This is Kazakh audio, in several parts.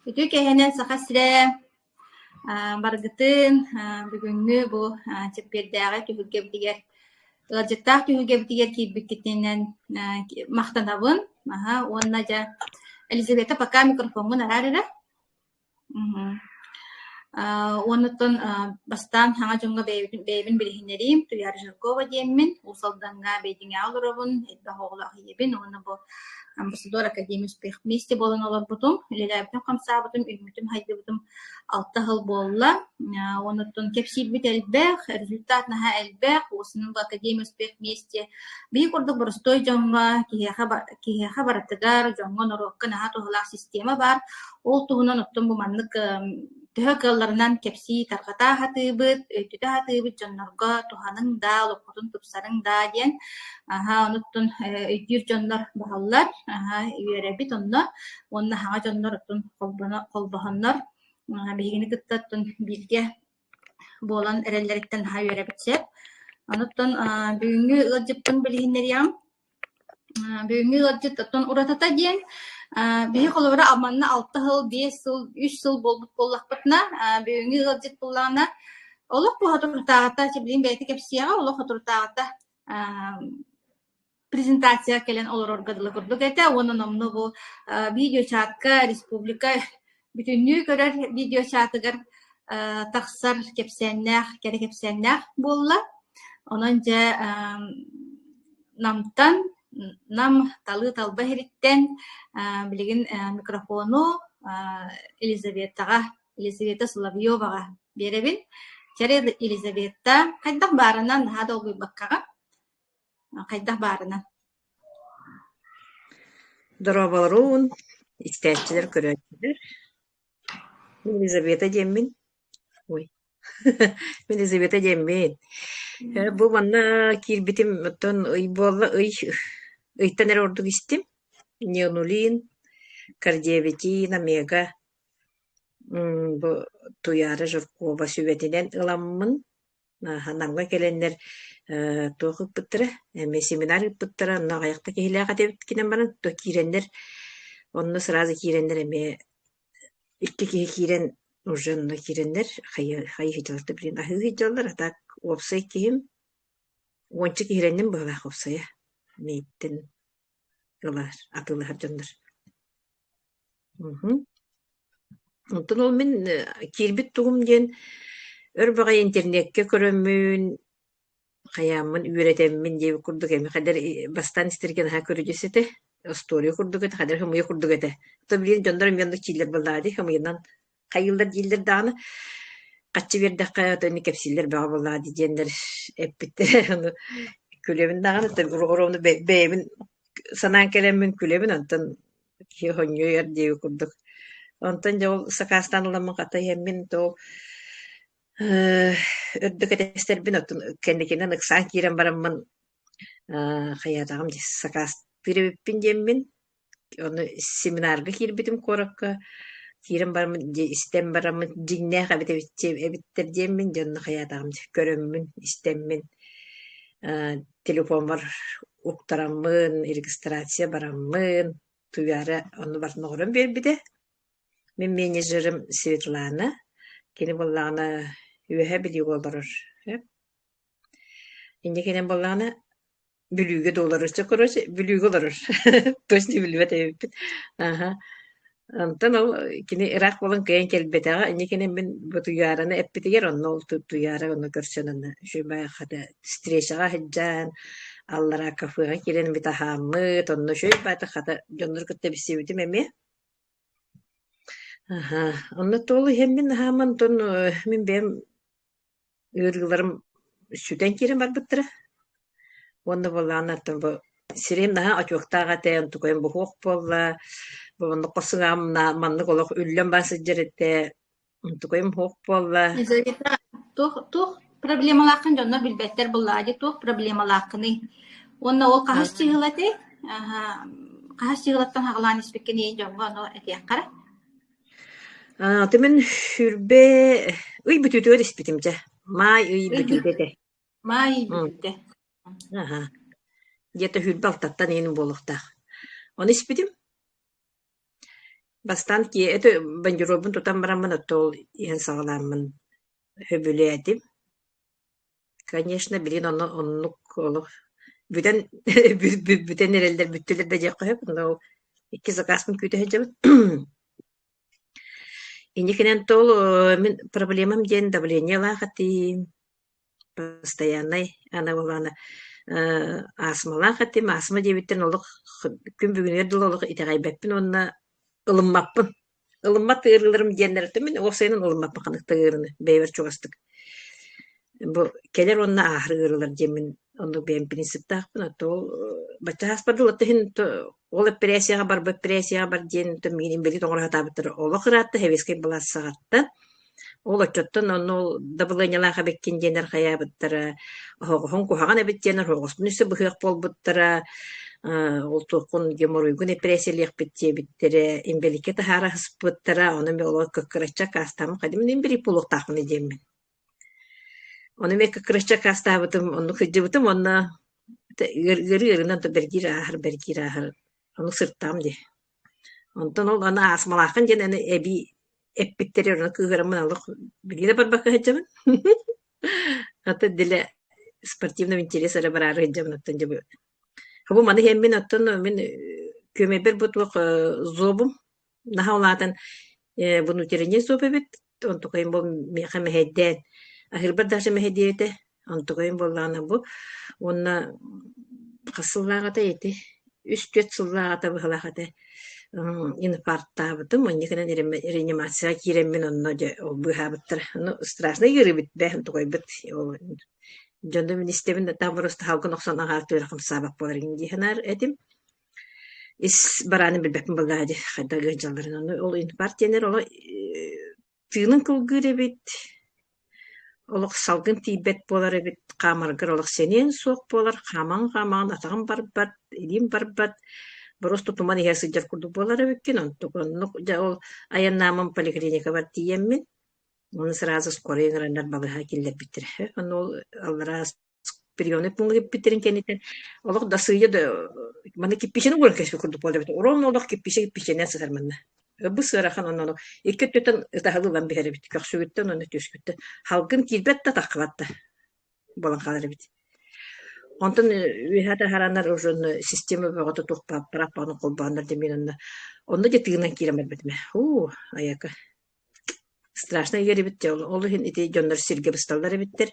Ütü kehenen sakasire bargıtın bugünkü bu çeperdäge tühügebdiger ılajıktaq tühügebdiger kirbikitinden maqtanabın. Aha, onna ja Elizabeta пока микрофонун арарыра. Онуттан бастан хаңа жоңга бэйбин билихинерим туяр Жаркова диэммин усалданга бэйдиңэ алырабын эдбэ хоголах иебин оны бу амбассадор академия успех вместе болан олорбутум лелэбитим хамсаабытым үмүтүм хайдыбытым 6 жыл болла. Онуттан кепсилбит элбэх результат наха элбэх осунун академия успех вместе бии курдук боростой жоңга киэха бараттыгар жоңго норокка наха тухалах система бар ол туһунан оттон бу маннык төһө кылларынан кепси таргата хатыбыт, өйтүтэ хатыбыт жоннорго туханын да, лопкутун тупсарың да диэн. Онуттун өйтүр жоннор бахаллар, үйөребит онно, онна хаңа жоннор оттун колбохоннор, бигини кыттаттын бирге болан эреллериттен ха үйөребитсеп. Онуттун бүгүнгү ылжыптын билигиннерiyam, бүгүнгү ылжыт оттун уратата диэн, бии холора аманна 6 жыл, 5 жыл, 3 жыл болбут боллакпытна, бүгүнгү ылжыт буллана олох бу хатуртаата чебилин бейти кепсияга олох хатуртаата презентация келен олор оргадылы курдук эте, онун омну бу видео чатка республика бүтүннүү көрөр видео чатыгар таксар кепсеннах, кере кепсеннах болла. Онон же намтан нам талы талба хириттен билигин микрофону Елизавета Соловьевага беребин. Чаре Елизавета кайдах барынан хада огуй баккага кайдах барынан. Дорабаларун истәчилер көрәчилер. Елизавета деммин. Ой. Елизавета деммин. Бу манна кирбитим оттон ый болла ыйтан ордук истим. Неонулин, кардиоветин, омега. Бу туяра Жаркова сүбетинен ыламмын. Ханамга келеннер тоқып быттыра, эме семинар быттыра, нагайыкта кехилага деп кинен баран то киреннер. Онны сразу киреннер эме икки кирен уже на киреннер хай хиталты билин. Ахы хиталлар так опсай ким. Ончы киреннен бала опсая. Мейттен ылар, атылар жандар. Онтон ол мен кирбит тугум ден өрбага интернетке көрөмүн, хаямын үйрөтеммин деп курдук эми кадер бастан истерген ха көрүжөсөтө история курдук эте кадер хымый курдук эте. То билин жандар мен чилер балдады хымыйдан кайылдар жилдер даны каччы бердакка төни кепсилер бага балдады дендер эппиттер аны күлөмүн даганы оромну бэбин санан келемин күлөмүн антан хоньёер деп курдук. Онтон жол сакастан уламын катай эммин то өддөк этестербин оттун кенекенен ыксан кирен бараммын хаятагым сакаст пиребиппин жеммин оны семинарга кирбитим коракка кирен барамын истем барамын жиңнеха эбиттер жеммин жонну хаятагым көрөммүн истеммин телефон бар уктараммын регистрация бараммын туяра оны бартын огорон бербиде. Мен менеджерим Светлана кени боллана үөһэ билиго барар. Инде кенен боллана бүлүүгө долларыча короче бүлүүгө олорор. Точно билбет эбит. Антан ол кини Ирак болон кыйын келбетага инде кенен мен бутуяраны эппитигер онно ол туяра онно көрсөнөн шөбай хата встречага хеджан аллара кафега кирен битахамы тонно шөбай хата жоннор кытта бисебитим эме. Онно толы хеммин хаман тон мен бем үргүлөрүм сүтен кирен бар быттыра. Онно боллана тон бу сирем наха очуктага тен тукайм бу хок болла. Бу онно косугам на манны колок үллен басы жерете тукайм хок болла. Елизавета тух проблемалакын жоннор билбеттер буллади тух проблемалакыны. Онно ол кахас чыгылаты. Кахас чыгылаттан хагалан испеккени жонго оно этияккара. Темен хүрбе ый бүтүтө диспитимче. Май ый бүтүтө. Май бүтүтө. Где-то хүрбе алтаттан ени болохта. Оны испитим. Бастан ки это бандюробун тутан барамын оттол иһэн саҕалааммын хөбүлээдим. Конечно, билин оннук олох бүтэн бүтэн эрэлдер бүттүлэр да дьиэхэ хөп, но икки закаспын күүтэһэ дьабыт. Инникинен тол мен проблемам диэн давление лаахатыым, постоянный ана булана астмалаах аттым, астма диэбиттен олох күн бүгүнүөр дыл олох итэҕэйбэппин онна ылыммаппын. Ылымма тыырылырым диэннэрэтэ мен уоксайынан ылыммаппын ханыктыгырыны бэйбэр чугастык. Бу келер онна аахырыырылар диэмин онну бэйэм принциптаахпын, ол баччахаас бардылаттыһын ол операцияға бар, бу операцияға бар диэн миинин бели тоҥорахатаабыттар олох ыраатта хэбискай балассаҕатта ол очоттон онну дабылыанялааха беккин диэнэр хайаабыттара оһоҕоһун куһаҕан эбит диэнэр хоҕоспун үсэ быһыах буолбуттара ол туоххун геморройгун операциялиэхпит диэбиттерэ имбеликке таһаара хыспыттара ону оло кыккырачча каастаамын хадим имбери пулуохтаахмын диэммин. Onu me kıkırışça kastaabıtım, onu kıcıbıtım, onu gırı bergir ahır. Onu sırttam di. Ondan onu asmalakın jen onu ebi eppitteri onu kıgırımın alık. Bilgi de bakı hıcamın. Hatta dile спортивного интереса барары hıcamın attan jabı. Bu manı hem ben attan men kömeber butluk zobum. Naha olatan bunu terine zobebet. On tokayım bu mehme hedden. Ahırbar daşa mehediyete antıgayım bollana bu. Onna kısıllağata eti. Üst sıllağata bıhalağata infarktabıtım. Onnikinen reanimatsiya kiremmin onna bıhabıttır. Onu strasna giribit be antıgaybıt. Jonda min istemin de tabarosta halkın oksana haltı rakım sabak boların diyener edim. Is baranı bilbepin bolladı. Hayda gıcalların onu. Ol infarkt yener ola tığının kılgır ebit. Олох салгын тийбет болар эбит камаргар олох сенен суох болар хаман атаган барбат илим барбат просто туман иһэр сыдьар курдук болар эбиккин онтугоннук ол аяннаамын поликлиника бар тиеммин оны сразу скорый ыңыраннар балыха киллербиттер ону ол аллара приемный пункт биттерин кенитен олох да сыйы да маны киппишени уран кеспи курдук болар эбит урон олох киппишенен сытарманна бу сырахан онно иккеттен тахылын бихеребит кахсүгүттен оны төскүттө халгын кирбет да таккылатта болан калар бит онтон үһата харанар ужун система богото тухпа прапаны колбандар демен онно же тыгынан киремер битме аяка страшно геребит ол хин ити жоннор сирге бысталдар биттер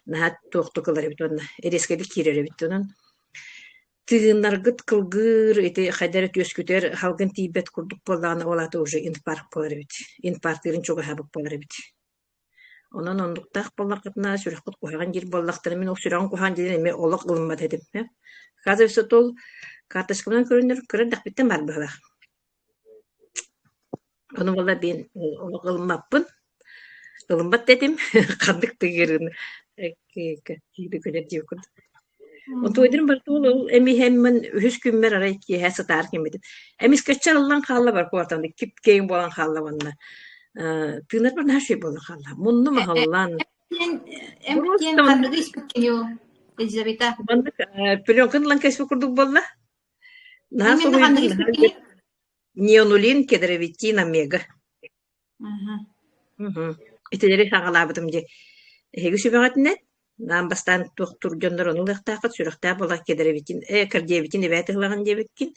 нахат туохтукалар бит онна эрескелик кирер бит онон тыгыннаргыт кылгыр эти хайдара төскүтер халгын тийбет курдук болланы олаты уже инфаркт болар бит инфарктырын чога хабык болар бит онон ондуктак боллакытына сүрөккут куһаган жер боллактар мен оксураган куһаган жер эме олок ылымбат эдим казыр сотол карточкамдан көрүнөр көрөдак биттен бар быхлах ону болла мен олок ылымаппын ылымбат дедим кандык тыгырын кийди көнөр жибкут Otoydum bartol emi hemmen hüskümmer arayt ki hesa tarkim edip. Emis kaçarlan halla var kuartanda kip keyin bolan halla vanna. Tığnar var her şey bolan halla. Munnu mahallan. Emkin kandıgı ispikeniyor Elizabeta. Bandık pölönkün lan keşfi kurduk bolla. Nasıl oluyor? Neonulin kedrevitina mega. İteleri sağalabadım diye. Hegi sübüğatine Нам бастан туохтур дьоннор онулыахтаахат сүрэхтаа болах кедеребитин кардиебитин эбээтыглаган диэбиккин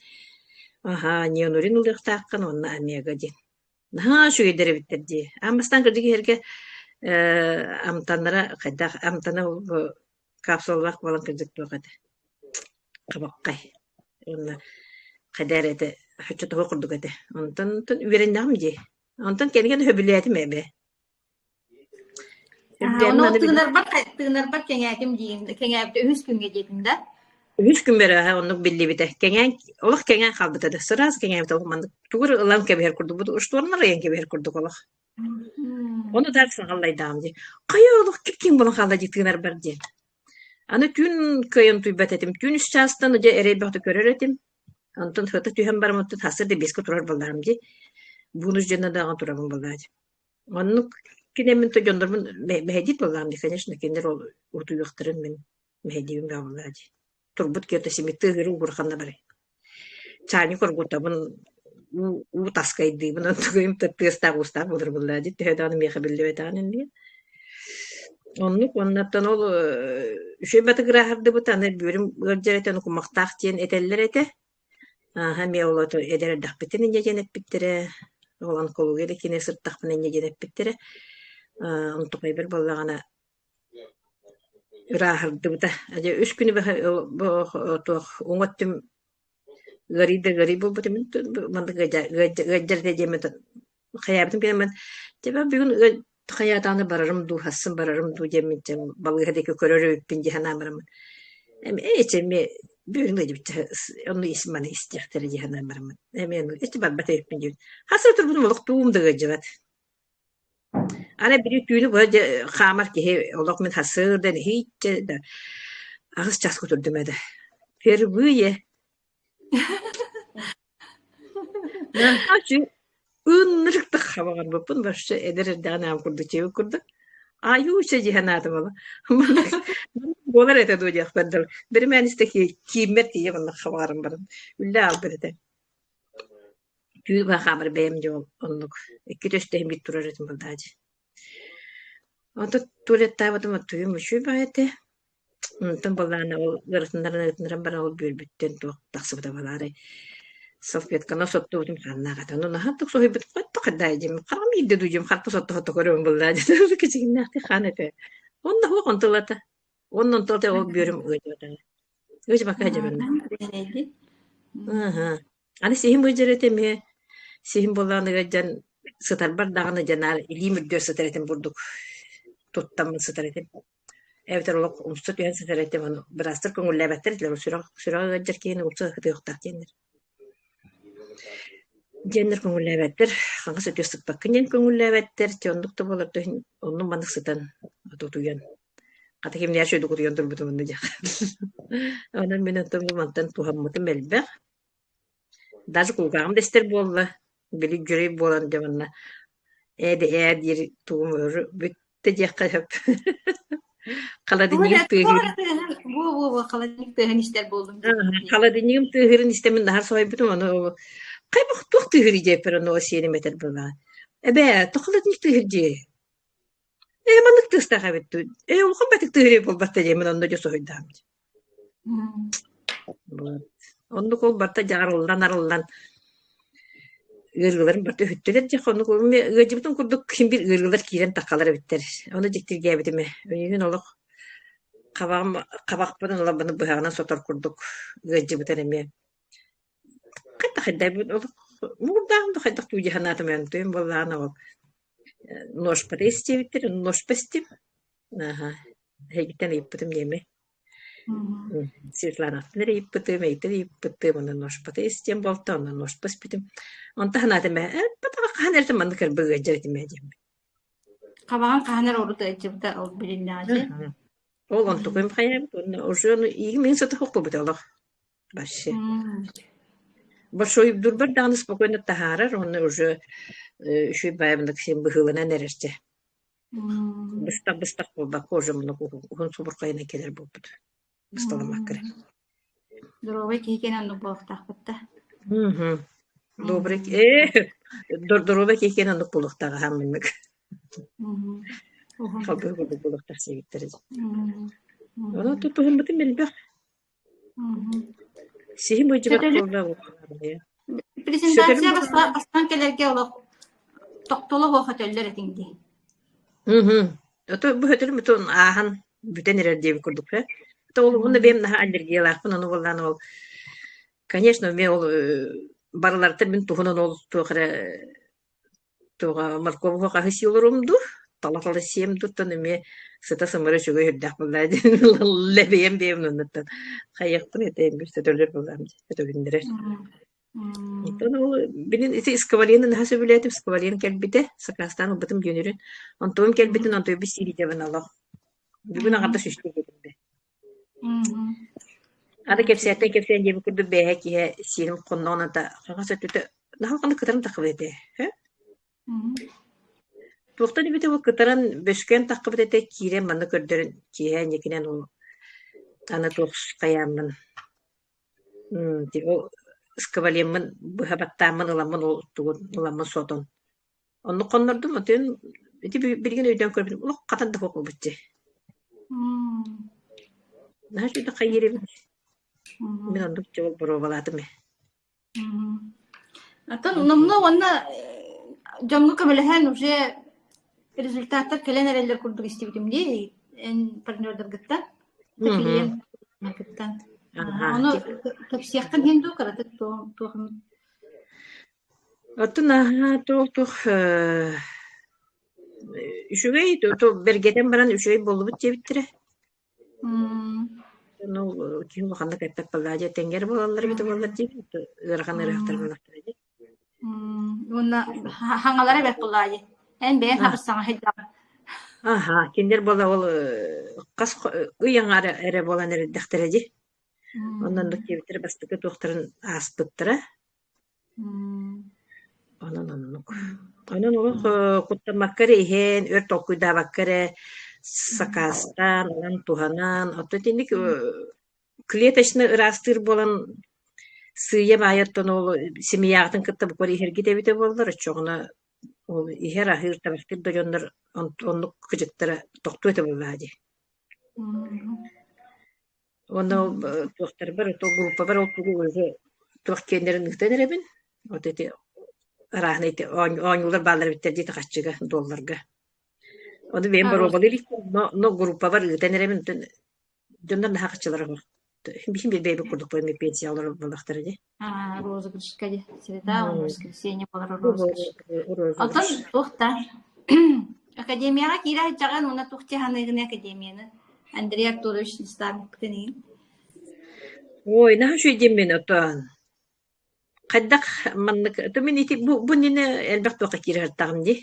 неонурин улыахтаахкан онна амиага дин шугедеребиттер дии бастан кырдыгы херге амтаннара хайдах амтана капсулалах болан кырдык туохата кабаккай онна кадереде хөчөтөгө курдук эте онтон үөреннагым дии онтон кенеген хөбүлээтим эбе Onu tığınar bak kengetim diyeyim. Kengevde 3 gün gecedinde. 3 gün beri onu billi bite. Allah kengen kaldı da. Sıraz kengen de olmadı. Tuğur ılam keber kurdu. Bu uçtuğunlar yan keber kurdu Allah. Onu dersin Allah'ı damcı. Kaya Allah kim bunu kaldı tığınar bar diye. Ana tün kayın tuybet etim. Tün üst çastan önce ereybahta görür etim. Ondan hıta tühem bar mutlu hasır da biskut turar balarım diye. Bunu cennet dağın turabım balarım. Onu Kinemin to jondormun mehedit bollam di конечно кендер ол уртуйуктарын мен мехедибин гавлады. Турбут кете сими тыгыры урханда бар. Чани коргутабын у таскайды бунан тугым тыста густа булыр буллади тэдан меха билбетан инди онну оннаттан ол үшө батыграхарды бутаны бүрүм гыржаретен кумактак тиен этеллер эте аха ме олото эдер дахпитин инженеп биттере олан колугеле кине сырттакпын инженеп биттере онтукай бир боллагана рахарды бута аже үч күнү бо тох оңоттум гari болбут эмин манда гажжарте жемет хаябытым келмен теба бүгүн хаятаны барарым ду хасын барарым ду жемитем балгадеки көрөрөп пинди ханамарым эми эчеме бүгүн дебит onu ismani istihtere jehannamарым эми эче барбата пинди хасыр турбун молук туумда гажжабат ана бiri түйүнү бу хамар ки олок мен хасырдан хитче да агыс час көтөрдүмөдө впервые Açı ünlükte havalar bakın başta eder dana kurdu çevi kurdu. Ayu cihanatı bana. Bolar ete duyacak bedel. Bir men isteki kimet diye bana havarım var. Ülle al bir de. Tüy va haber benim yok onluk. İki töste bir turar etim baldacı. Anta tuvalet tavatım tüyüm şu bayete. Tam balana o garasından bana ol bir bitten taksıp da balare. Салфетканы сотто утум ханнагата. Ну нахаттык сохибит кайтта кадайжим. Карам йидде дужим хатта сотто хатта көрөм буллады. Кичигиннахти ханете. Онна хо контолата. Оннон толте ол бөрүм өйдөтө. Өз бака жабырна. Аха. Аны сихим өжөрөтө ме сихим болланы гажан сытар бардаганы жанар илимүрдөр сытаретен бурдук. Туттам сытаретен. Эвтер олок умстут ян сытаретен аны бирастыр көңүллөбөттөр дилер. Сүрө гажар кийин урса хытыктак кенер. Жендер көңүлләбәттер, хаңгысы төстүк баккынен көңүлләбәттер, чондукта болорду, онун банык сытан атутуян. Ката кимне яшөдү кутуян турбуту мунду жак. Анан мен антам мантан тухаммытым элбек. Даже кулгагым дестер болла, били жүрөй болан жаманна. Эдир туумөр бүтте жакка жап. Каладыгым тыгыр. Бу каладыгым тыгыр иштер болдум. Каладыгым тыгырын истемин дahar сойбутум аны Кайбах тух тыгырыжы перно сени метр была. Эбе, тохлат ник тыгырыжы. Манык тыстага бетту. Улхан батык тыгыры болбатта жемин онда жо сойдам. Онду кол барта арылдан ыргыларын барта хүттелер жак онду кол ме гыжыбытын курдук ким бир ыргылар кирен такалар биттер. Оны жектирге битиме. Өнүгүн олок кабак менен лабаны быгана сотор курдук гыжыбытын эме. Кайта хаддай мурдаам да хайдак туйи ханатым антым боллана ол нож патестивиттер нож пестив аха хегитен иппетим неме Светлана иппетим иппетим на нож патестем болтон на нож песпитим онта ханатым патага ханертим мандыкер быга жаритим эдим Кабаган каханар орут эчипта ол билиннажы. ол онтукым хаям уже игмен сата хокко буталах баши Большой дурбар даны спокойно тахарар, он уже еще и баемдак всем быхылына нересте. Быстак болба кожа много, он субуркайна келер болбуд. Бысталамак кере. Здоровый кейкен анну болуктак бутта. Добрый. Здоровый кейкен анну болуктага хаммык. Хабы болуктак сегиттер. Она тут бутым белбек. Сихим өйдүгөт болда. Презентация бастан келерге олок токтоло хөтөлдөр этиңди. Ото бу хөтөл бүтүн ахан бүтен эрер деп курдук. Ол уну бем на аллергиялар, уну болдан ол. Конечно, мен ол барларды мен тухунун ол туга маркового хасилорумду. Талаталы сем туттан эме сыта сымыры чөгө хүрдак булды. Лебем бемнуттан. Кайыктын этем бир төтөлөр булам. Төтөгүндөрөр. Итон ол бинин искавалинин хасыбылетим искавалин келбите Сакастан убытым жөнөрүн. Антом келбитин антой бис иридебен алах. Бүгүн агарды шүштү келди. Ада кепсен жеби курду бэхэ ки сирим коннона да хагаса төтө. Нахалганы кытарым такыбыды. Туқтан бите ол кытаран бөшкен таққы бітете кирен маны көрдөрін кие некінен ол аны тоқс қаямын. ıskıbalıyımın bıhabаттağımın ılamın ılamın sotun. Onu konurdum ötün bir gün öydен körüp uluk katandı kokul bütçe. Nah şuyda kayırı bir. Ben onu çoğul provalatım. Atan namna wanna jongo kamelahan уже результаттар келен эрелер курдук истибитим ди en партнердер гыттан клиент гыттан оны топсияктан хенду каратык тоохун Отун тух үшүгөй то бергеден баран үшүгөй болубут жебиттире. Ну ким ханда кайтап балажа тенгер болалар бит болалар жебит. Ырхан ырахтар болалар. Уна хаңалары бек булай. En ben хабысаңа хеджам. Аха, киндер бола ол кас ыяңары эре болан эре дәхтереди. Ондан да кебитер бастыкы тохтарын аспыттыра. Онан ол куттамаккары ихен өр толкуйда баккары сакастан, олан туханан, оттотиндик клеточный ырастыр болан сыя байыттан ол семьяғытын кытта буквар ихерги дебите болдыр, чоғына ол ихер ахыр табақтыр дойондар оннук кыжыктара тоқту өте боллади. Онда тоқтар бар, то группа бар, ол тугу өзі тоқ кендерін үктен еребін. Вот эти рахны эти оңулар балдар биттер дейті қачыға долларға. Оны мен бар обалы лик, но группа бар үктен еребін. Жондар наха қачылары бар. Бихим bir бейбі күрдік бойын мен пенсия олар болақтары де. Розыгрыш кәде. Среда, воскресенье болар розыгрыш. Алтын тоқта. Академияға кире жаған, оны тоқте ханығын академияны. Андрей Артурович наставник тені. Ой, наха şu edeyim ben otan. Kaddak manlık. Tümen iti bu nene elbek toqa kire hartağım di.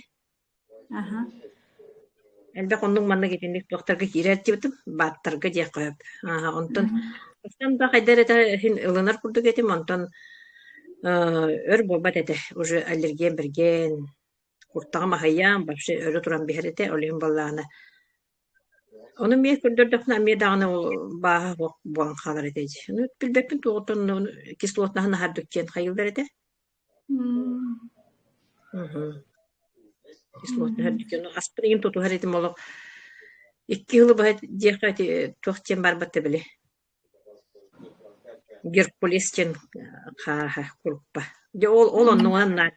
Elbek onun manlık etindik doktorga kire hartağım. Battarga diye koyup. Ondan. Ondan da kaydar ete hin ılınar kurduk etim. Ondan ör bobat ete. Уже аллерген берген. Kurtağıma hayyam. Başka örü duran bir herete. Olayım ballağına. Onu miye kürdürdükna miye dağına bağa boğan kalar edeci. Onu bilbekpin tuğutan kislotna hana har dükken hayılдар ede. Kislotna har dükken. Aspirin tutu har edim olu. 2 yılı bahet diyekati tuğçen barbatte bile. Gerkulisken kuruppa. De ol onun anlar.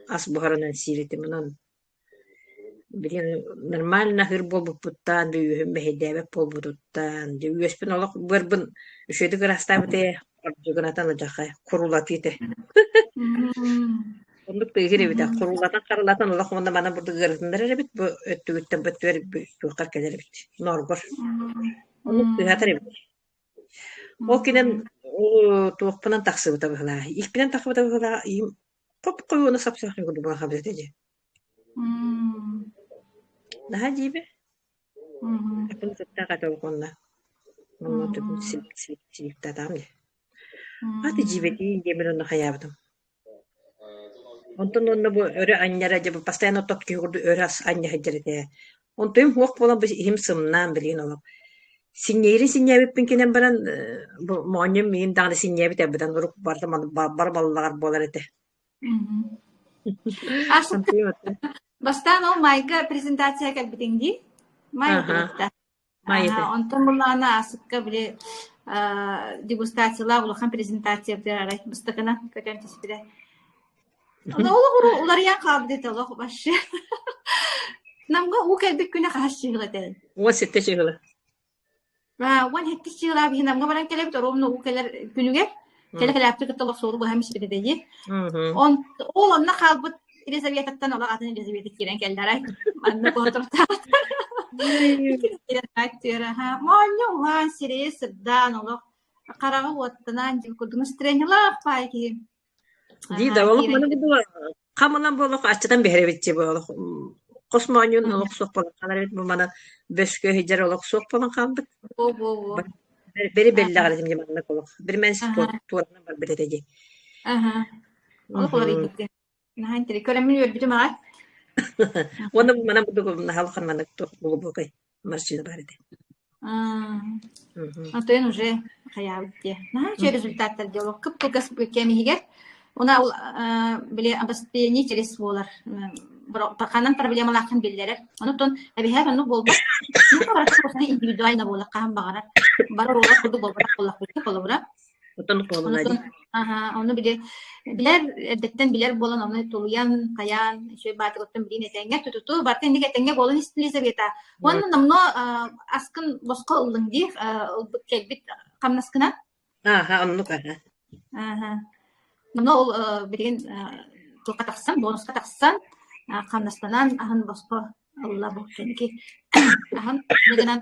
As buharından siretim onun. Bilin normal nahır bolbuttan büyühüm behedebek bolbuttan üyespin olaq bırbın üşedik rastabıte arjugınatan ajaqa kurulati ite. Onduk tegire bite kurulatan qaralatan olaq onda mana burada gırtındır bit bu öttügütten bütver tuqar keler bit. Norgor. Onduk tegatar bit. O kinen o tuqpanan taqsıbıta bıhla. İlkpinan taqsıbıta bıhla qop qoyunu sapsaqı gudu bu habeteci. Daha jibe. Apun setta kata konna. Nono tu silik tatam de. Ati jibe ti gemelo hayabdım. Ondan onda bu öre anyara jibe постоянно topki kurdu öras anya hajarete. Ondan huok bolan bu him sımnan bilin olup. Sinyeri pinkinen baran bu moanyum min dağda sinyeri tabidan uruk barda bar ballar bolar ete. Бастан ол майга презентация кәлбетеңди. Майга. Онтон булана асыкка биле дегустациялар улахан презентация берарай. Быстыкына көтөн тиспиде. Олар я кабдет олох башы. Намга у кәлбек күнә хашчыгы тен. О сетте чыгыла. Ван хетти чыгыла би намга баран келеп торомно у келер күнүгө. Келе-келепти кытылык сору бу хамис бидеди. Он олонна калбыт Елизаветa'tan ola adını Elizaveta kiren geldiler. Anne kotorta. Ha, manyo ulan sireye sırdan ola. Karağı ottan gibi kurdunuz trenyalar payki. Di da ola bana bu kamalan bu ola açıdan bir herebetçi bu ola. Kosmanyon ola sok falan kalar bu bana beşkö hicer ola sok falan kaldık. O. Beri belli galedim yamanla ola. Bir men spor tuğrana var bededeci. Ola kolay gitti. Nah, interi kölemini yürüdüm ha. Onu bana bu halkan bana bu kay marşını barede. Антон уже хаябытте. Че результаттар диалог кып тугас кемигер. Она биле обеспечение через волар. Баканан проблемаларын билдерер. Онутон әбиһәр аны болбак. Индивидуально болак кам багара. Бар рола куду болбак болак болбак. Онутон оны билер эдеттен билер болан оны тулуян каян шөй батыгыттан билин этеңге тутуту бартын диге этеңге болан истилизебета. Оны намно аскын боско ылдың ди келбит камнаскына. Оннук Намно ол билген тулка таксан, бонуска таксан камнастанан ахан боско алла бу кенки. Ахан дегенан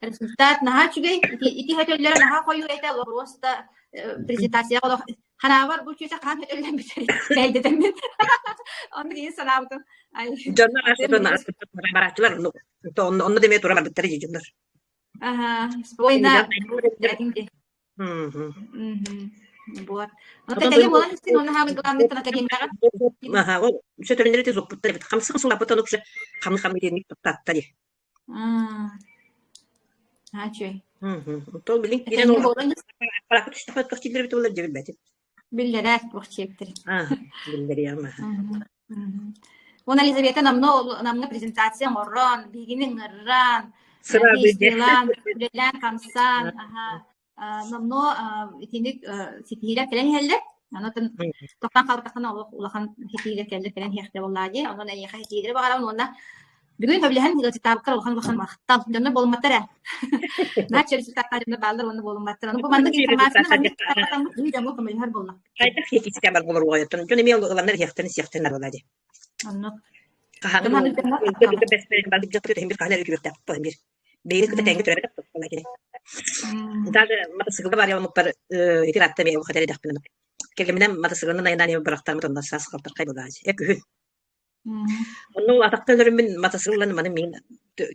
результат наха чугей ити хатөллөр наха кою эте лорвоста презентация коло ханавар бу чуса кан хатөллөр битери. Гайдетен мен. Onu diye sanavdım. Ay. Canlar aslında baratçılar onu demeye duramar bitleri canlar. Spoyna dedim. Вот. Вот это я была истинно на хаб главный тана кадин кара. O şu törenleri de zoputları bit. Хамсы кысыл апатан окшы хамы денник таттали. Чой. То билин кирен ол. Парак түштүп кактилер бит олар жебил бет. Биллерат бохчептер. Биллер яма. Она Елизавета намна презентация моррон, бигинин ран. Sıra Билан камсан, намно итиник ситиля келен хелле. Анатын токтан калбатакана улахан ситиля келле келен хехте боллади. Анан аяха ситиля багарам онда бүгүн хөблехан китапкар улахан мактап жана болматтара. Начер ситаттарында балдар оны болматтара. Бу мандык информацияны кайтам үйдө көмөлөр болмак. Кайта хетистер болор гоётун. Жөн эми уландар хехтен сихтенер боллади. Анно. Каханы беспер балдык жактыр эмбир калер үкүрөктөп эмбир. Бейли күтө теңге төрөбөт болла керек. Даже мотоциклда бар явно пар итиратта мен хатери дакпын. Келгемден мотоциклдын айынан эми бирактар мытында сас калтыр кайбылажы. Экү. Onu ataktörüm ben мотоциклдан маны мен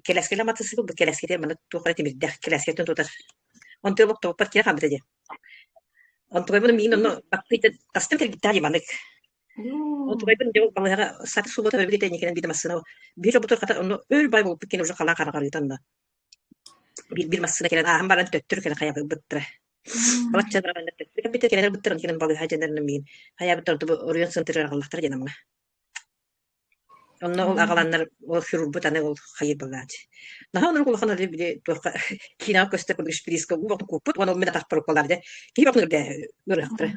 келескеле мотоцикл бу келескете маны тукара темирде келескетен тутар. Онтө бок топар кире хамбеде. Онтө мен мен оны бакпыйт кастым келгитали манык. Онтө мен жол балага саты субота бебите никенен биде масына. Бир ботор ката оны өл бай болуп кеткен уже кала кара карытанда. Bir masına gelen ambaran töttür kene kaya bıttır. Balık çadıran töttür. Bir kere bıttırın kene balık hacenlerin min. Kaya bıttır bu oryan sentrer Allah'tır canım. Onlar ol ağalanlar ol hürür bu tane ol hayır balaç. Daha onlar kulağına bir de toka kina köste kurduş priska bu vakit kuput onu meda takpır kolardı. Ki bakın da nurahtır.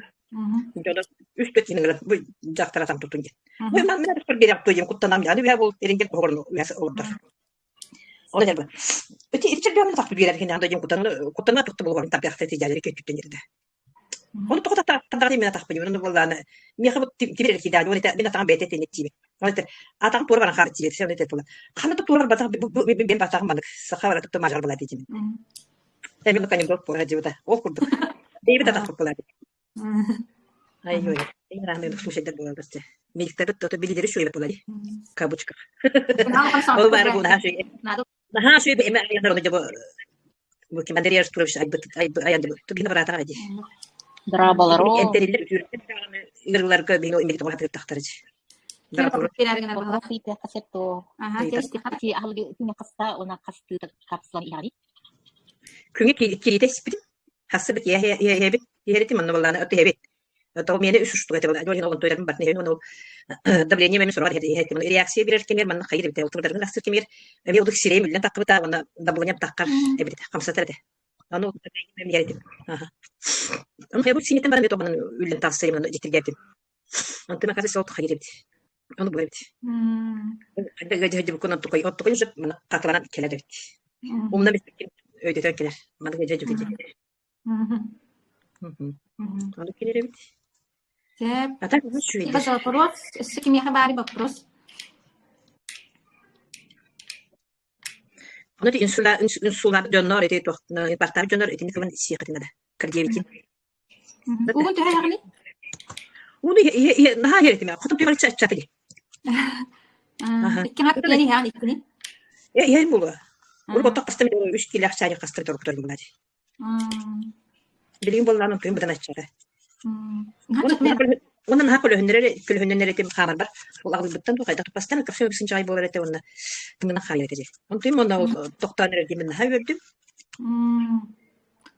Joda üst betinin bu jaktara tam tutun. Bu ben meda takpır bir yaptığım kuttanam yani ve bu eringel korunu ve orada. Ola geldi. Öte içeri bir takip bir yerken anda kutana tuttu bu tabi akte ticaret kötüden yerde. Onu toka tadari mena takip onu vallahi mi xabut tibirer ki dadi onu bena tam bete tenetçi. Onu atak tur var xarçı yeti onu tetula. Xana tur var batak ben batak manık sakavara tuttu majar bula diyeceğim. Emin kanim dok por hacı da. O kurdu. Devi de takip bula. Ay yo. En rahmet şu şeyler bula işte. Milkleri tuttu bilgileri şöyle bula. Kabuçka. O var bu her şey. Nah, شوي بقى يقدر نجيبه ممكن ما ندري اشتري شيء اي عند تبين برا تاعي Darabalaro. انت اللي يرغلر كبينو امي تقول حتى تختارج Kira dengan Wala kita kasi to. testi Kasi ahli punya kasta ona kasta kapsulan ihari. كوني كي تسبت حسبت يا بت يا من والله انا هبت تو مينه اسوش تو تبع دول هنا وانتو يرم بتني هنا دبليني من سرعه هي من رياكسيه بير كمير من خير بتاع تو درنا نفس كمير مي ودك سيري من تقبتا وانا دبلني بتاقر ابدا 5 3 انا من يريد انا خيبو سيني تمر تو من ولن تاسي من جيت جابت انت ما كاسي صوت خير بت انا بغيت عندك جهد بكون تو كاي تو يجب من قاطرنا كلا دبت ومن مسكين ödeten keler من جهد جهد انا كده بت Cep. Atak şu Kita soal terus, sekian habari bagus. Onu da insular dönüyor eti tohtuna partar dönüyor eti falan siyakatına da kardiyevikin. Bugün teh hari? Onu nah yerim ya. Kutup bir çatı. Kim hak yani hani ikini? Ya bu. Onu botak kastam 3 kilo aşağıya kastır doktor bunlar. Bileyim bollanın tüm bana açar. Onun ha kulhünleri tim xamar bar. Ular bittan toqayda topastan kafse bisin çay bolar ete onna. Bundan xayır edecek. Onu tim onda doktorlar dimin ha gördüm. Marta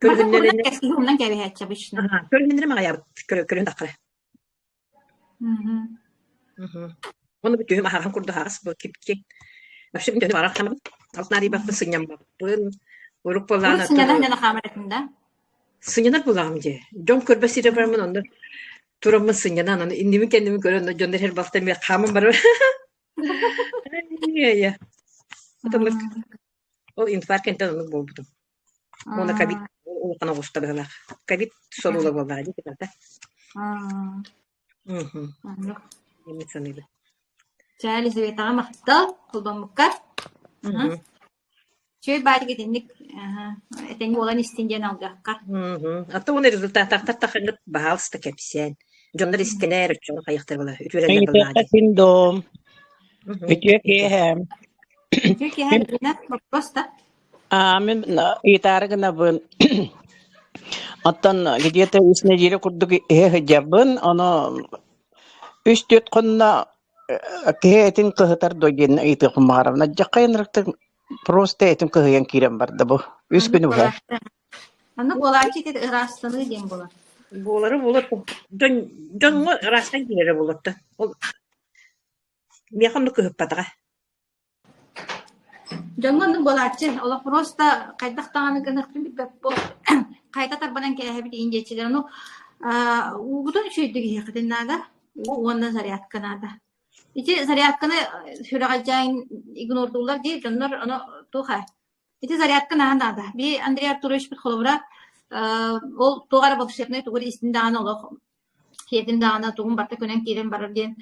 kuruna Kölgünlerine, keski humdan kebe hetçe bişne. kölgünlere mi ayar? Kölgün takara. Onu bir tühüm aham kurdu has bu kipki. Başka bir tühüm arak tamam. Altnari baktı sınyam baktın. Uruk Ulu bolağına sinyadan turu. jana kameretinde. Sınyanar bolağım je. Jon körbesi de varmın onda. Turamın sınyanan onu. İndimi kendimi görüyorum. Jon der her bakta mi kamım var. Ya. Otomak. O infark enten onu boldu. Ona kabit. O kana gustadı. Kabit solula bolağım. Yemin sanıyla. Çaylı seviyetağa mahtal. Kulban mukkar. Şöyle bari gidinlik. Eteni olan istinjen algakka. Hatta onu rezultat takınıp bahals da kepsen. Jonlar istener uçun kayıktır bula. Ütüreler Ite baladi. katindom. Ütüye kehem. Çünkü her birine bakposta. Amin itargına bun. Attan gidiyete isne jire kurduk hejabın onu üstüt konna kehetin kıhtar dojen ite kumaravna jakayın rıktı proste etim kıhyan kirem barda bu. Üç günü var. Anlık olaycı dedi ırastığı diyen bolar. Boları bulut. Jon rastan girere buluttu. Miyakın kıhıp patağa. Jangan bolaycı. Ola prosta kaydak tağını gınıktın bir beppo. Kayda tarbadan kaya bir inceciler onu. Uğudun şöydü giyektin nada. Ondan zariyat kanada. İçi zariyat kanı şuracağın ignordular diye canlar onu tuha. İçi zariyat kanı nada. Bir Andrei Arturoviç bir kolobra. O tuğara bakışlarına tuğra istinde ana ola. Yetin dağına tuğun barta könen kirin barar diyen.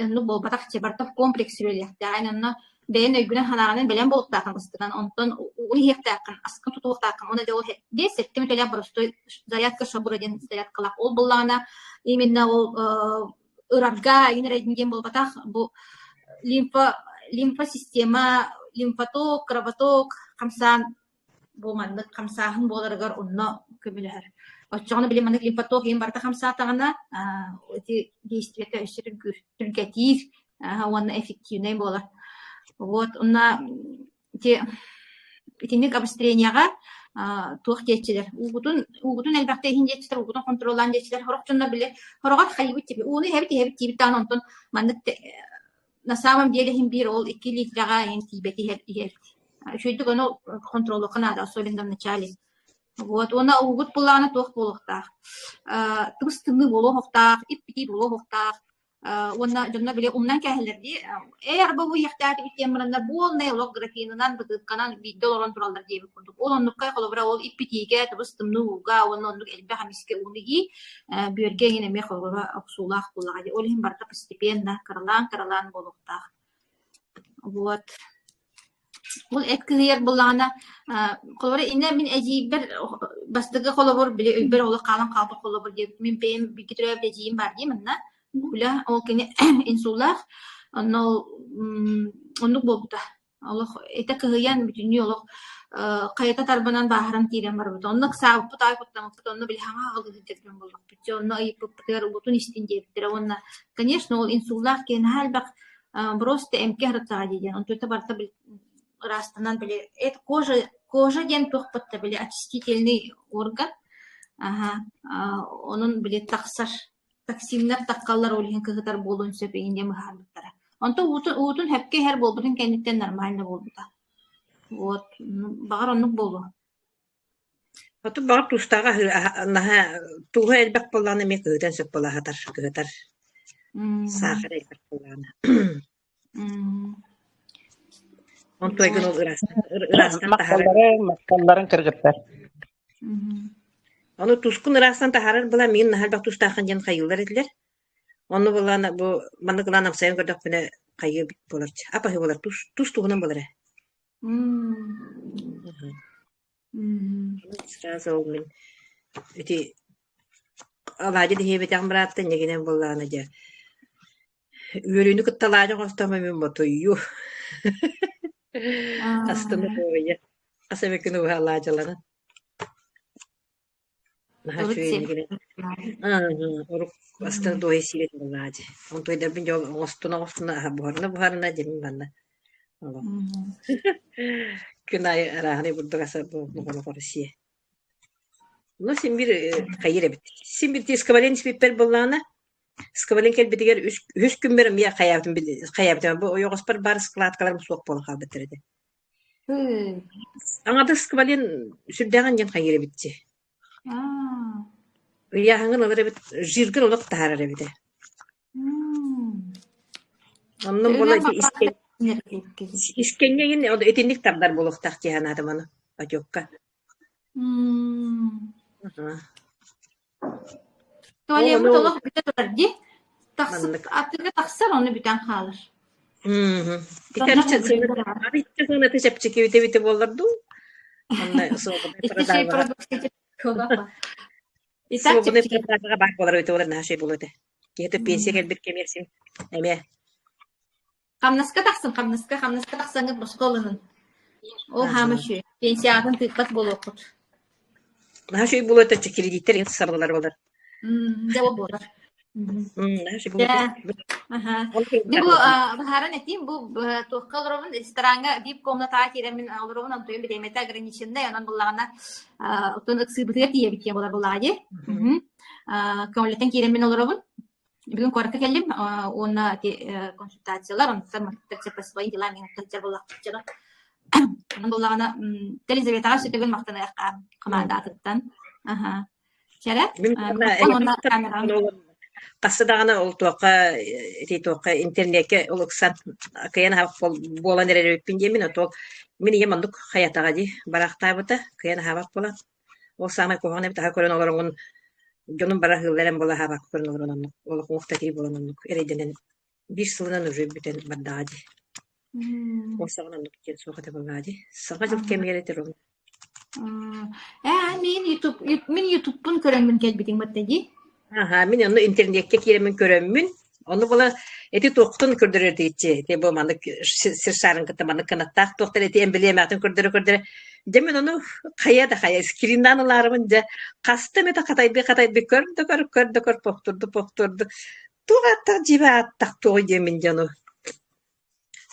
Onu bol batak çebartak kompleks sürüyor. Yani onu beğen öygüne hanağının belen bolup takın ıstıran. Ondan onu hep takın. Askın tutuğuk takın. Ona da o hep. Diye settim öyle barıştı. Zariyat kışabura diyen zariyat kalak. Ol bulağına iminna o ırabga yine redingen bol batak. Bu limfa sistema, limfatok, krabatok, kamsan bu mandık kamsahın bolargar onunla kömüler. Açığını bilim mandık limfatok yem barta kamsah tağına iti действието өсірі түргетив оны эффективный болар. Вот онна итинник обостренияға туох жетчилер. Угутун элбакта ихин жетчилер, угутун контроллан жетчилер. Хорокчунна биле, хорогат хайбыт тиби. Уны хэбит тиби таан онтон мандык на самом деле хим бир ол 2 литрага ен тибети хер. Шөйдүк ону контролу кынада, особенно в начале. Вот, она угут была на тух болохтах. Тустыны болохтах, иппити болохтах. Она жонна биле умнан кәһелерди. Арба бу яхтар итемранда болнай лог графинынан бытыкканан видеолорон туралдар дип курдук. Ол оннукка колобра ол иппитиге тустымны уга, оннук элбе хамиске униги бөрге гене ме колобра аксулах булагы. Ол хим барта постепенно каралан болохтах. Вот. Бұл эткилер булана колора инде мин әҗибер бастыгы колобор биле бер олы калын калды колобор дип мин бем бикитрәп әҗибем бар димнә. Була ол кине инсулах онны болда. Аллах эта кыян бүтүн олы кайта тарбанан баһаран тирен бар бут. Онны сабып бутай буттан онны бил хаңа алды дигән булдык. Бит онны айып бутыр бутун истин дип онны. Конечно, ол инсулах кен халбак просто эмкәртә дигән. Он төтә барта бил растанан биле это кожа ден тохпатта биле очистительный орган. Onun биле таксар токсиннар таккаллар олин кыгытар болун сөпегинде мыхарбыттара. Онто утун хепке хер болбутун кендиттен нормально болбута. Вот багар оннук болу. Оту баг тустага наха туга элбек боланы ме кыгытан сөп бола хатар кыгытар. Сахар элбек боланы. Он тойгын ол ырастан Makkalların kırgıtlar. Onu tuskun ырастан тахарар була мен нахалбак тустахан жан кайылар эдилер. Onu bulana bu manık lan amsayan gördük bine kayı bit bolar. Apa he bolar tuz tuğunan bolar. Sırası olmayın. Öte alacı diye bir tane bıraktı ne giden bolana ja. Ürünü kıttalacak ostama men botuyu. Aslında böyle. Asabekini bu alacıların. Nah cuy gini. Uruk aslında dolayısıyla alacı. Untuk ida bin jol ostuna buharna jamin banda. Ола. Мгм. Күн ай араханы бурдугаса бу Россия. Ну син бир кайыр бит. Син бир тискабален спипер боллана. Скабален кел битигер 3 күн берем я каяптым. Бу ойгоспар бар складкалар сук боло калбыттырды. Хы. Аңа скабален сүрдәгән җан кайыр битти. А. Я хангын алар бит жиргер олык таарар бит. Оннон бола искенге ин этинник табдар болук такти ханадым аны. Атёкка. Туалет Onu толох бүтэ турди. Таксып manlık. атыга таксар onu бүтэн халыр. Арыйттыгына тешепчеки бите болларду. Онда собуны Ишte продукция колапа. Итак, собуны продажага бар болар өтө болар нашей болот. Кете пенсия келбит кемерсин. Эме. камнаска таксаңы бошколунун. Ол хамышы. Пенсиятын тыйкат болокут. Нашей болот кредиттер сабылар болар. Жабо болар. Нашей болот. Ага. Дибу бахаран этим бу тохкалровун ресторанга дип комната киремин алровун антойм биремете ограниченный анан буллагана отон сыбытыга тиебиткен болар буллаги. Комлетен киремин алровун бүгүн корка келдим оны консультациялар онтан тексе свои дела мен тексе буллакчыга анан буллагана Елизавета сөтөгөн мактана командатыттан. Ага. Чара? Онна камера Кассадагана ол туакка интернетке ол ыксан кыян хабак болан эрер өппин жемин отол мен ем андык хаятага ди барактабыта кыян хабак болан ол самай когон эбит ага көрөн олорун жонун бара хылларен бола хабак көрөн олорун ол муктатир болан андык эреденен бир сылынан уже бүтен бардаади ол саган андык кен соката болгаади сага жыл кемеретер ол мен ютубун көрөмүн келбитин маттаги. Мен onu internetке киремин көрөмүн. Onu bola эти токтун көрдөрөр дейчи. Те бу маны сирсарын кытта маны канаттак токтор эти эмблематын көрдөрө. Демен onu кая скринданларымын же касты мета катайды көрдө поктурду. Тугатта жибаттак той демин жаны.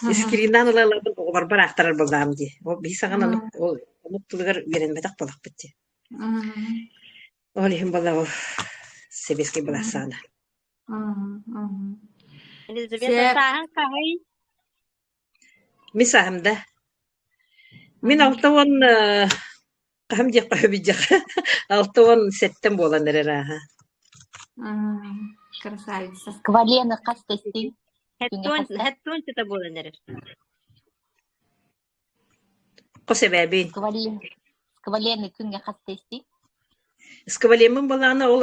Скринданларыбын бар актарар болдам ди. Ол бисаган ол уктулгар беренбетак болак битти. Олим бала Себески баласана. Елизавета сахан кахай. Мисахымда. Мен алтауан қам жақ қабиджақ. Алтауан сеттен болан әрі. Красавица. Сквалена кастести. Хэттон чета болан әрі. Қосе бәбін. Сквалена күнге кастести. Скавалемин баланы ол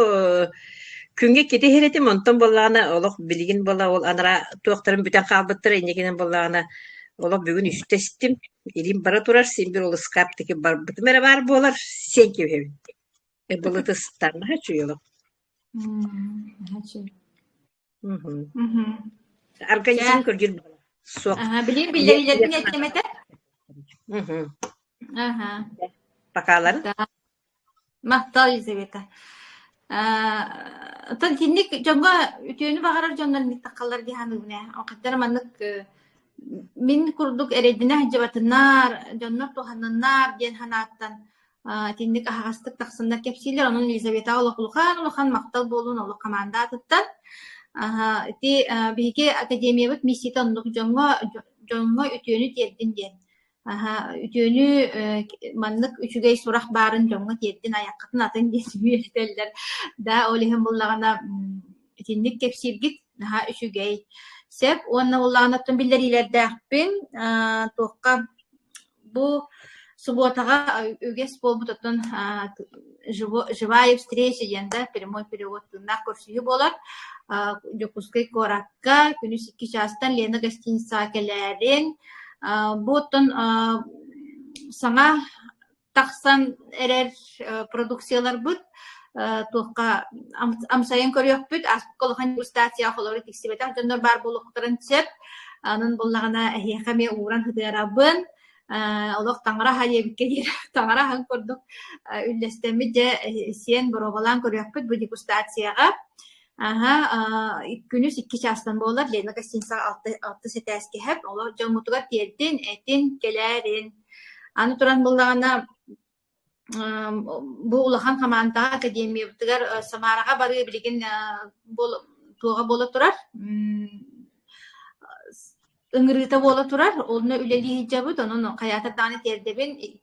күнге кете херетим онтон баланы олох билигин бала ол анара туактарын бүтен калбыттыр энекенен баланы олох бүгүн үстестим илим бара турар сен бир ол скаптыки бар бытмера бар болар сен кебебин булыты станна хачуйоло организм көргүр бала сок Билим билдерилердин этемете. Бакаларын Мактал Елизавета. Тон кинник жонга үтөөнү багарар жоннорун таккалар диханыбына. Акыттар маннык мин курдук эредине жабатынар, жоннор туханнар ден ханаттан тинник агастык таксындар кепсилер. Анын Елизавета улухан мактал болуун олу командатыттан. Ти биге академиябыт миссита ондук жонга үтөөнү тердин ден. Үтөөнү маннык үчүгей сурах барын жонга тердин аяккатын атын десибиертелдер. Да олихим буллагана тинник кепсилгит үчүгей. Сеп онна буллаганаттан биллерилердäкпин тоққа бу субботага үгес болбутотун живая встреча янда прямой перевод на курсугу болар. Жокускай коракка күнү 2 частан Лена гостиница келерин Бутон саңа тақсан эрер продукциялар бут тоққа амсайын көрөк бүт аспқолған статия холоры тексибетен жоннор бар болуқтырын сеп анын боллағана әйеқаме уран хыдырабын олық таңыра хайебікке дер таңыра хан көрдік үллестемі де сен бұробалан көрөк бүт бұл дегустацияға Күнүс 2 частан болар, Лена гостиница 6 сетәске хеп, олар жомутуга тердин, этин, келәрин. Аны туран буллагана бу улахан командаға академия бутыгар Самараға бары билеген туга бола турар. Ыңырыта бола турар, олны үлели хиджабыт, onun каята таны тердебин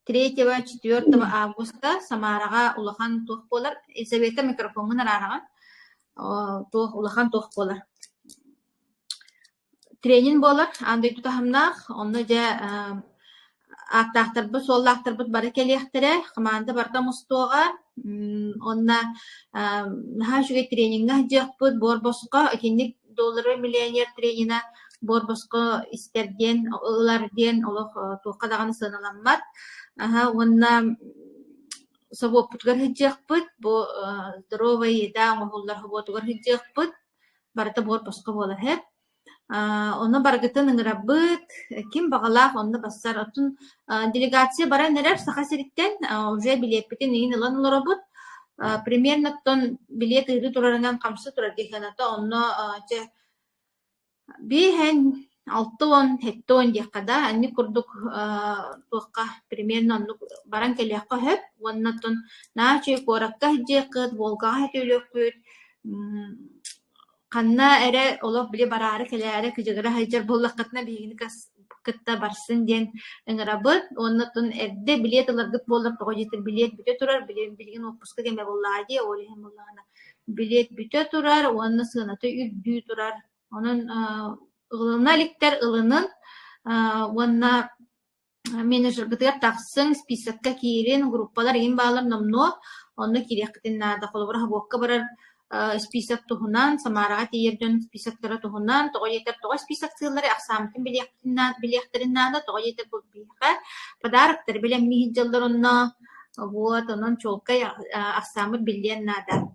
3-4 августа Самараға улахан тух болар. Елизавета микрофонын араған улахан тух болар. Тренинг болар, андай тутахымнақ, оны жа аттақтырбыт, соллақтырбыт бары келектірі, команда барда мұстуға, онна наха жүге тренингна жақпыт, борбосқа, $2 миллионер тренина борбосқа истерден, ұларден, олық туққа дағаны сыналаммат. Онна собоп путгар хиджақпыт, бу здоровая еда, оңғылар хуботугар хиджақпыт, барда борбосқа болар хеп. Оны баргытын ыңырабыт, ким бағалақ, оны бассар. Отын делегация бара нерер саха сериттен, уже билетпетін егін ылан оларабыт. Примерно тон билет ыры турарынан қамсы турар кейханата, оны 5-6 хеттон дияқада, әнні күрдік туаққа примерно баран келеққа хөп, онына тон наачы қораққа хеджеқыт, волгаға хетөлөккүт, Қанна әрі олық біле барары келәрі күжігірі хайджар боллаққатына бейгіні кітта барсын ден ұңырабыт. Оннатын әрді билет ыларгыт болар, тоға жетір билет бүте тұрар, білген оппусқа кеме боллады, олығын боллағына. Билет бүте тұрар, онны сығынаты үрді тұрар. Оның ұғылына ліктер ылының, онна менеджергітер тақсын, списакка кейрен, группалар ең бағалар номно, онны керектін нада қолыбыр хабуаққа барар, список тухунан, Самараға тейерден списоктары тухунан, тоға етер тоға список сыллары ақсамтын билектерін нада, тоға етер бұл бейқа, подарықтар білем мейхід жылдар онна, онын чолкай ақсамыт білден нада.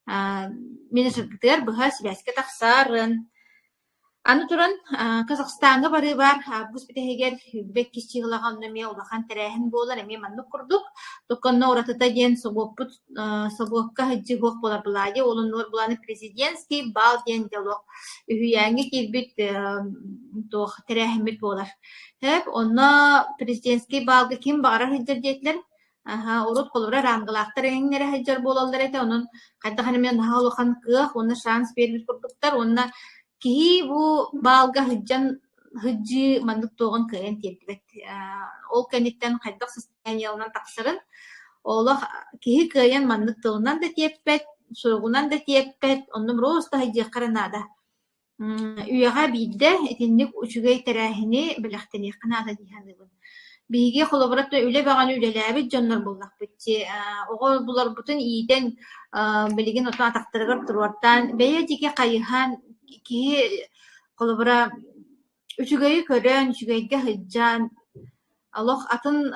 Менеджерліктер бұға связька тақсарын. Аны туран Казахстанға бары бар, август бітегер бек кешчиғылаған өме олақан тәрәхін болар, әме манны құрдық. Тоқанна оратыта ден собуаққа хыджи хоқ болар бұлады. Олын нор бұланы президентский бал ден диалог. Үйәңі келбет тәрәхімет болар. Онна президентский балғы кем бағарар хыджар детлер? Орут қолыра рамғылақтар әңнері хыджар болалдар әті. Оның қайдағанымен наға олақан қық, оны шанс беріліп құрдықтар. Онна Кихи бу балга хыджи мандык тоғын кыйын тиетбет. Ол кәнеттен қайдақ состояниялынан тақсырын. Олық кихи кыйын мандык тоғынан да тиетбет, соғынан да тиетбет, онным роста хыджи қарынада. Үйаға бейді, етіндік үшігей тәрәхіне біліқтен еқінада дейханығын. Бейге қолабыратты үлі бағаны үлеләбет жонлар болдақ бітті. Оғыл бұлар бұтын иетен білеген отын атақтырығыр тұруаттан. Бәйе деке қайыған Ки қолыбыра үшігейі көрін, үшігейге хыджан, алох атын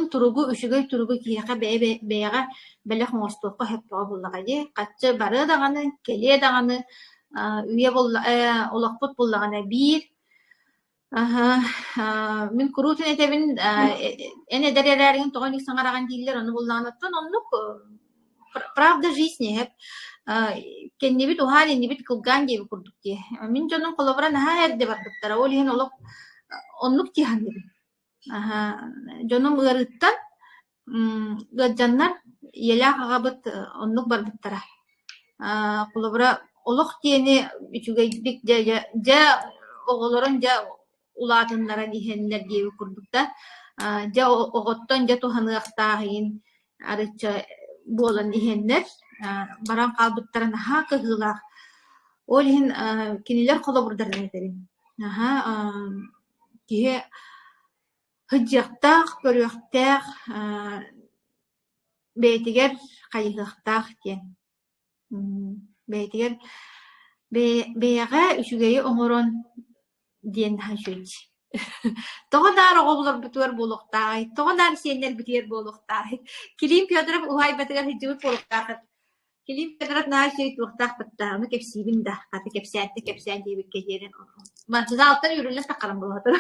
туругу үшігей туругу кияқа бәйіға бәлі қоңыстуққа хөппіға боллағады. Қатшы бары дағаны, келе дағаны, үйе олақпыт боллағаны бір. Мен күрутын әтебін әне дәрерәрігін тоғын саңараған дейлер, оны боллағанаттан, онлық правда жизни. Кеннебит ухали, небит кылган дейбі күрдікте. Мен жоның қолабыран әрде бардықтара. Ол ең олық онлық тихан дейбі. Жоның ұғырыттан ғаджаннар елі ағабыт онлық бардықтара. Қолабыра олық тиені үчігейдік жа оғылырын жа улатынлара дейхенлер дейбі күрдікта. Жа оғыттан жа туханығақтағын арыча болан дихеннер баран қалбыттарын аха кығылақ. Ол ехін кенелер қола бұрдардан етерін. Кеге хыджақтақ, көріқтақ, бәйтігер қайығықтақ кен. Бәйтігер бәйіға үшігейі оңырын ден хашуч. Тоғындар оғылар бүтуар болуқтағай, тоғындар сенер бүтер болуқтағай. Келим Петров ұғай бәтігер хиджуыт болуқтағай. Келим Петров наға шерит болуқтақ бітті. Оны кепсейбін да, қаты кепсәнті дейбік кедерін. Мантыза алтын үрілін тақарым болады.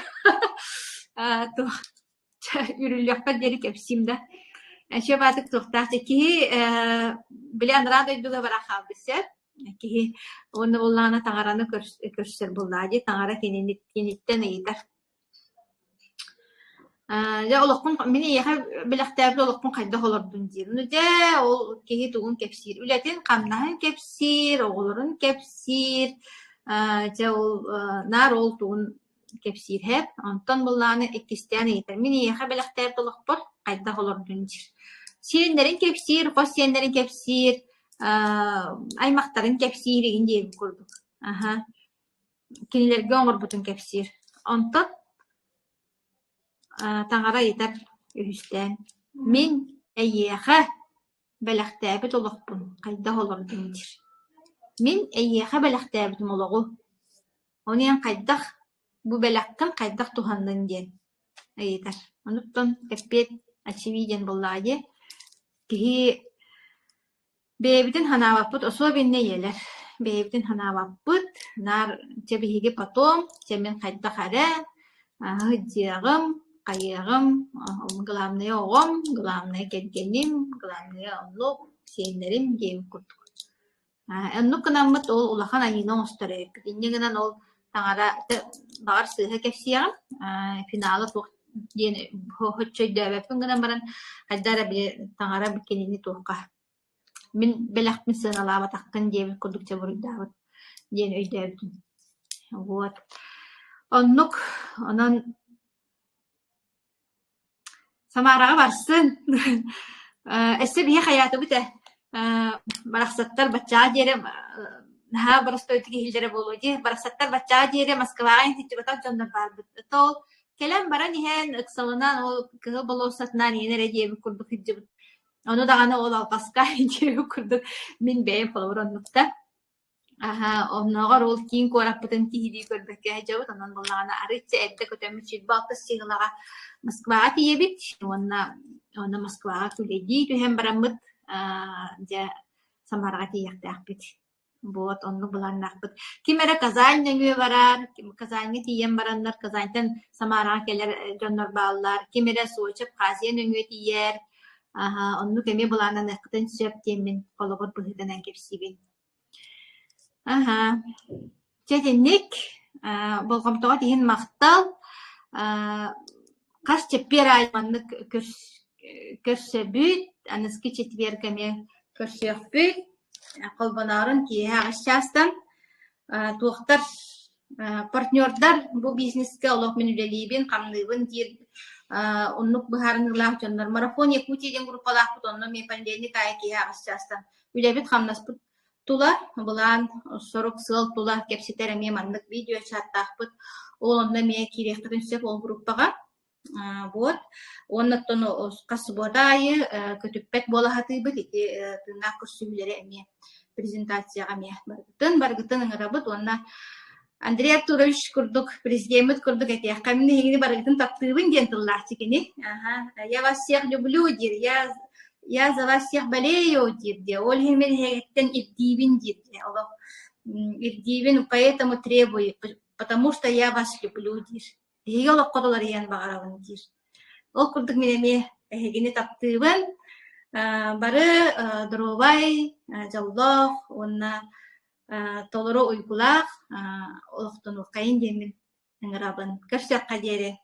Ürülüякka deri kepsimde. Şöyle batık tuhtahçı ki bilen radyoyduga bara kalbisi. Ki onu bollana tangaranı körsür bolladı. Tangara kinitten iyidir. Ya olakun meni yaha bilaktabı olakun kayda olurdun diyor. Nüce o ki tuğun kepsir. Ületin kamnahan kepsir, oğulurun kepsir. Ya o nar olduğun kepsir hep. Ondan bollana ikisten iyidir. Meni yaha bilaktabı olakpor kayda olurdun diyor. Sirenlerin kepsir, kosyenlerin kepsir, aymakların kepsiri diye kurduk. Aha. Kiniler gömür bütün kepsir. Ondan tangara yeter üstten. Min eyyeha belaktabet olakpun. Kayda olur denir. Min eyyeha belaktabet olagu. Onu yan kaydak bu belakkan kaydak tuhandan diyen. Yeter. Ondan kepet açıviyen bollağı. Ki bebitin hanavaput oso binne yeler. Bebitin hanavaput nar cebihigi patom cemin kayda kare hıcıyağım kayığım gılamnaya oğum gılamnaya gedgenim gılamnaya onluk siyenlerim geyim kurduk. Onluk kınamut ol ulakan ayına ostarek. Dinle gınan ol tangara bağır sığha kefsiyağım finala tuğ yeni hoçoy dövepin gınan baran haddara bile tangara bikenini tuğka. Min belak min sığın alava takkın diye kurdukça buruydavat. Yeni öydevdim. Вот. Onluk onun Samarağa varsın. Esse bir hayatı bite. Baraksatlar bacca diyelim. Ha barasta öteki hildere bolucu. Baraksatlar bacca diyelim. Moskva'ya tiçibatan canlar var. Tol. Kelem bara nihen ıksalınan o kığı bolosatından yine rediye bir kurduk hicibit. Onu da ana ol alpaska diye kurduk. Min beyim falan onlukta. Aha, onnagar ol kiin korak batan tihidi kurduk ya hicibit. Ondan bolana arıçça edde kötemi çidbakta sığılağa Moskva'ya tiyebit. Ona Moskva'ya tüledi. Tühem baramıt ja Samarağa tiyektakbit. Вот, onu bulanakbit. Kimere Kazan nöngü varar. Kazan'ı tiyem baranlar. Kazan'tan Samarağa keler jonlar bağlar. Kimere Soçep Kaziye nöngü tiyer. Aha, onu kemi bulanakbıtan söp temin. Kolobot bıhıdan kepsibin. Aha. Çetinlik. Bolgamtoğa tihin maqtal. Kas çepper aymanlık körsebüt. Anıskı çetver kemi körsebüt. Kolbanarın ki ağaççastan tuğtar partnörler bu bizneske olaq menülelibin kamlıbın dir onluk buharınırlar canlar marafon yakutiyen grupalar putonla me pandemi kay ki ağaççastan ülebit kamnasput tular bulan soruk sıl tular kepsitere me manlık video chattaqput onunla me kirektirin sep ol grupaga вот оннаттон касботайы көтүппет бола хатыбыт ити тына курсүлери эми презентацияга ме баргытын ыңырабыт онна Андрей Артурович курдук президент курдук эти камни хигини баргытын таптыбын ден тыллахчы кини я вас всех люблю дир я за вас всех болею дир ол хемел хегеттен ирдибин дир Аллах ирдибин поэтому требую потому что я вас люблю дир Hiyol okkodolar yan bağırağın dir. O kurduk minemi hegini taptığın barı drovay jawloq onna toloro uygulaq olaqtın uqayın demin ngırabın. Körsek kaderi